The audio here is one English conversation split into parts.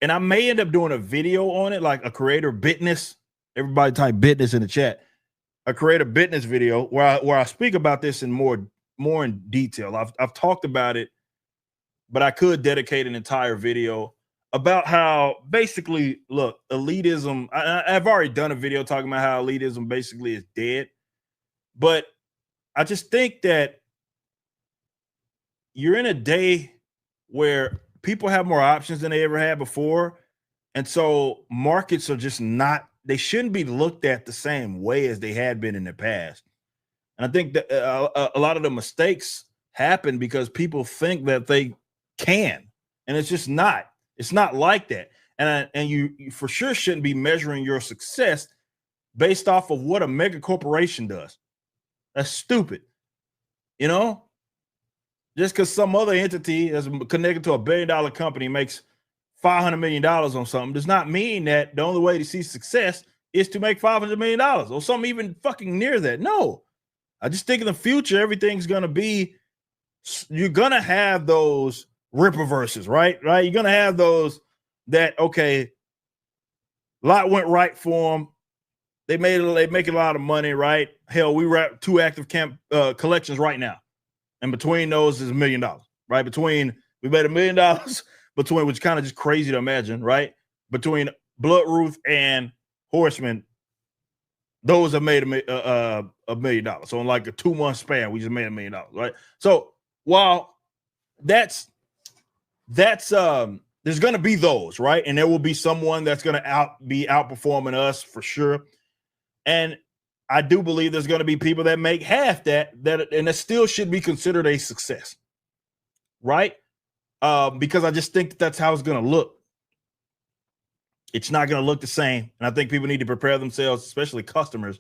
and I may end up doing a video on it, like a creator Bidness. Everybody type Bidness in the chat. A creator Bidness video where I speak about this in more in detail. I've talked about it, but I could dedicate an entire video about how basically, look, elitism. I've already done a video talking about how elitism basically is dead, but I just think that you're in a day where people have more options than they ever had before. And so markets are just not, they shouldn't be looked at the same way as they had been in the past. And I think that a lot of the mistakes happen because people think that they can, and it's just not. It's not like that. And you for sure shouldn't be measuring your success based off of what a mega corporation does. That's stupid. You know, just because some other entity that's connected to $1 billion company makes $500 million on something does not mean that the only way to see success is to make $500 million or something even fucking near that. No, I just think in the future, everything's going to be, you're going to have those rip reverses, right? You're going to have those that, okay, a lot went right for them. They make a lot of money, right? Hell, we wrap 2 active collections right now. And between those is $1 million, right? We made $1 million between, which is kind of just crazy to imagine, right? Between Bloodruth and Horseman, those have made $1 million. So in like a 2-month span, we just made $1 million, right? So while that's there's going to be those, right? And there will be someone that's going to be outperforming us for sure. And I do believe there's going to be people that make half that and that still should be considered a success, right? Because I just think that's how it's going to look. It's not going to look the same. And I think people need to prepare themselves, especially customers,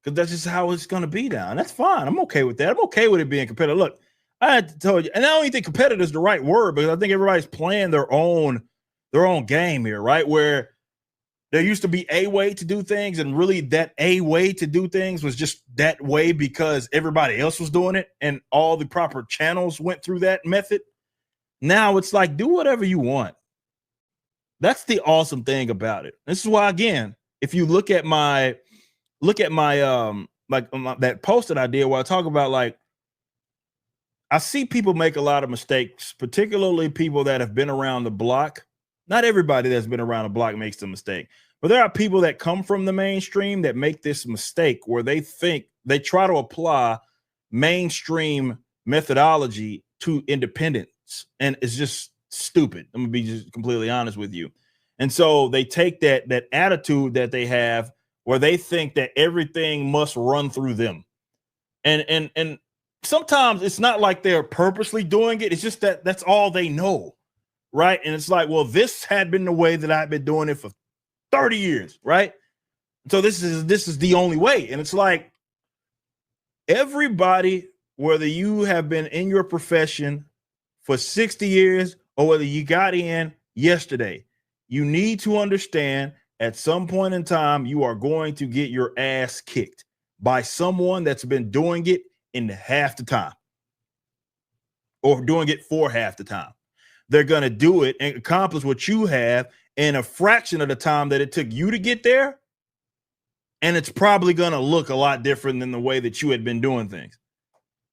because that's just how it's going to be now. And that's fine. I'm okay with that. I'm okay with it being competitive. Look, I had to tell you, and I don't even think competitive is the right word, because I think everybody's playing their own game here, right? Where there used to be a way to do things, and really that a way to do things was just that way because everybody else was doing it and all the proper channels went through that method. Now it's like, do whatever you want. That's the awesome thing about it. This is why, again, if you look at my that post that I did where I talk about, like, I see people make a lot of mistakes, particularly people that have been around the block. Not everybody that's been around the block makes the mistake, but there are people that come from the mainstream that make this mistake where they think they try to apply mainstream methodology to independence, and it's just stupid. I'm gonna be just completely honest with you. And so they take that attitude that they have where they think that everything must run through them, and sometimes it's not like they're purposely doing it. It's just that that's all they know, right? And it's like, well, this had been the way that I've been doing it for 30 years, right? So this is the only way. And it's like, everybody, whether you have been in your profession for 60 years or whether you got in yesterday, you need to understand at some point in time, you are going to get your ass kicked by someone that's been doing it in half the time or doing it for half the time. They're going to do it and accomplish what you have in a fraction of the time that it took you to get there. And it's probably going to look a lot different than the way that you had been doing things.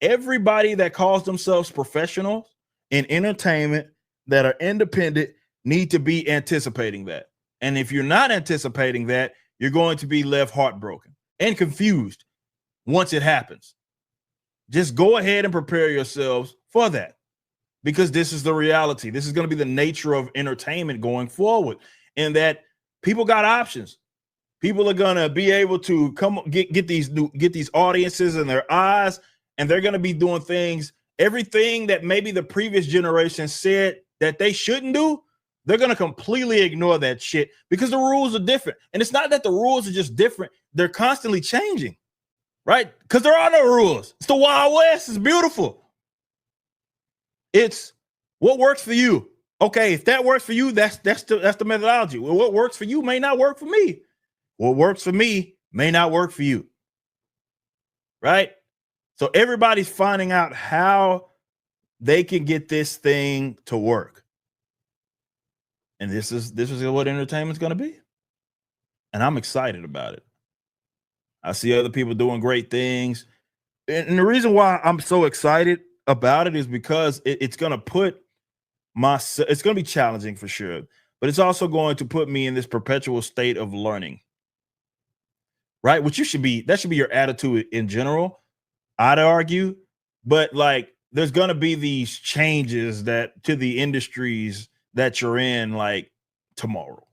Everybody that calls themselves professionals in entertainment that are independent need to be anticipating that. And if you're not anticipating that, you're going to be left heartbroken and confused once it happens. Just go ahead and prepare yourselves for that, because this is the reality. This is going to be the nature of entertainment going forward, in that people got options. People are going to be able to come get these audiences in their eyes, and they're going to be doing things, everything that maybe the previous generation said that they shouldn't do. They're going to completely ignore that shit because the rules are different. And it's not that the rules are just different. They're constantly changing, right? Because there are no rules. It's the Wild West. It's beautiful. It's what works for you. Okay, if that works for you, that's the methodology. Well, what works for you may not work for me. What works for me may not work for you, right? So everybody's finding out how they can get this thing to work. And this is what entertainment's going to be. And I'm excited about it. I see other people doing great things. And the reason why I'm so excited about it is because it's going to put it's going to be challenging for sure, but it's also going to put me in this perpetual state of learning, right? Which that should be your attitude in general, I'd argue. But like, there's going to be these changes that to the industries that you're in, like tomorrow.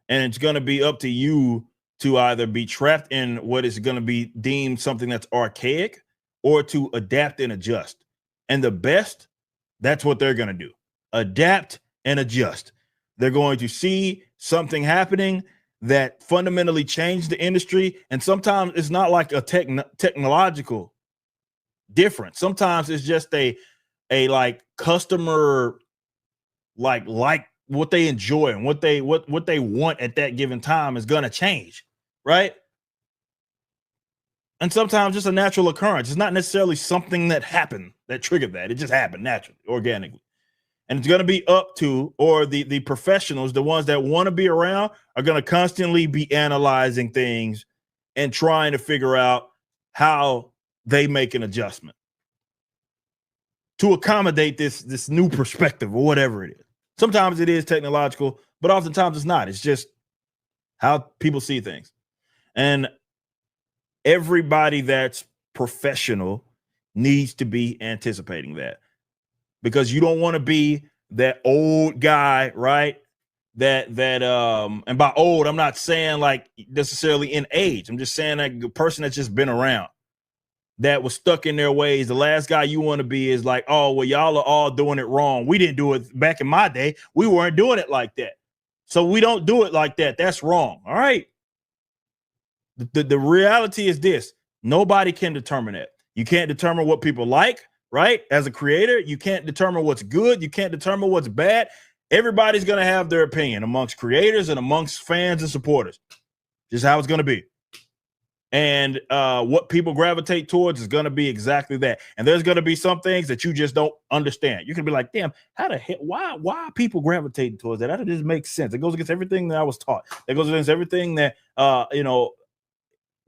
And it's going to be up to you to either be trapped in what is going to be deemed something that's archaic or to adapt and adjust. And the best, that's what they're going to do. Adapt and adjust. They're going to see something happening that fundamentally changed the industry. And sometimes it's not like a technological difference. Sometimes it's just a like customer like what they enjoy and what they want at that given time is going to change, right? And sometimes just a natural occurrence. It's not necessarily something that happened that triggered that. It just happened naturally, organically. And it's going to be up to, or the professionals, the ones that want to be around, are going to constantly be analyzing things and trying to figure out how they make an adjustment to accommodate this new perspective or whatever it is. Sometimes it is technological, but oftentimes it's not. It's just how people see things. And everybody that's professional needs to be anticipating that, because you don't want to be that old guy, right? That and by old, I'm not saying like necessarily in age. I'm just saying like a person that's just been around, that was stuck in their ways. The last guy you want to be is like, oh, well, y'all are all doing it wrong. We didn't do it back in my day. We weren't doing it like that. So we don't do it like that. That's wrong. All right. The reality is this: nobody can determine that. You can't determine what people like, right? As a creator, you can't determine what's good. You can't determine what's bad. Everybody's going to have their opinion amongst creators and amongst fans and supporters. Just how it's going to be. And what people gravitate towards is going to be exactly that. And there's going to be some things that you just don't understand. You can be like, damn, how the hell, why are people gravitating towards that? That doesn't make sense. It goes against everything that I was taught. It goes against everything that,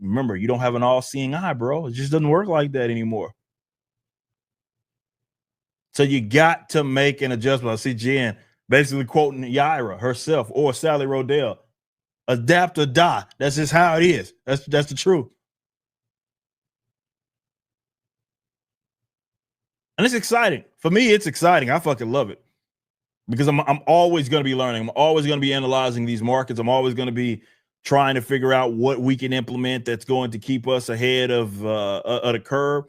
remember, you don't have an all-seeing eye, bro. It just doesn't work like that anymore. So you got to make an adjustment. I see Jen basically quoting Yaira herself or Sally Rodell. Adapt or die. That's just how it is. That's the truth. And it's exciting. For me, it's exciting. I fucking love it. Because I'm always going to be learning. I'm always going to be analyzing these markets. I'm always going to be trying to figure out what we can implement that's going to keep us ahead of the curve.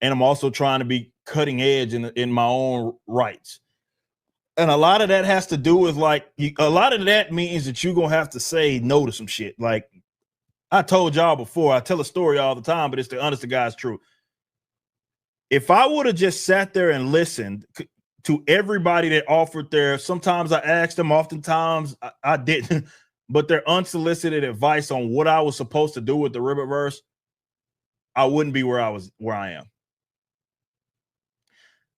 And I'm also trying to be cutting edge in my own rights. And a lot of that has to do with a lot of that means that you're going to have to say no to some shit. Like I told y'all before, I tell a story all the time, but it's the honest to God's truth. If I would have just sat there and listened to everybody that offered sometimes I asked them, oftentimes I didn't, but their unsolicited advice on what I was supposed to do with the Riververse, I wouldn't be where I am.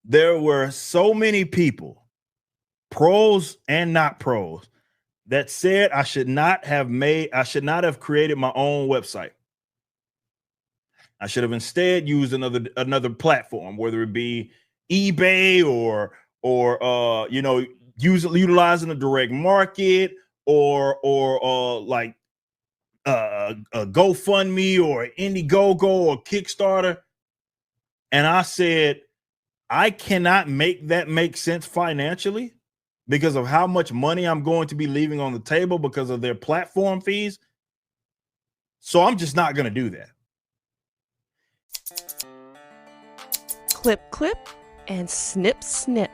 There were so many people, pros and not pros, that said I should not have created my own website. I should have instead used another platform, whether it be eBay or utilizing a direct market or like a GoFundMe or Indiegogo or Kickstarter. And I said, I cannot make that make sense financially because of how much money I'm going to be leaving on the table because of their platform fees. So I'm just not going to do that. Clip, clip, and snip, snip.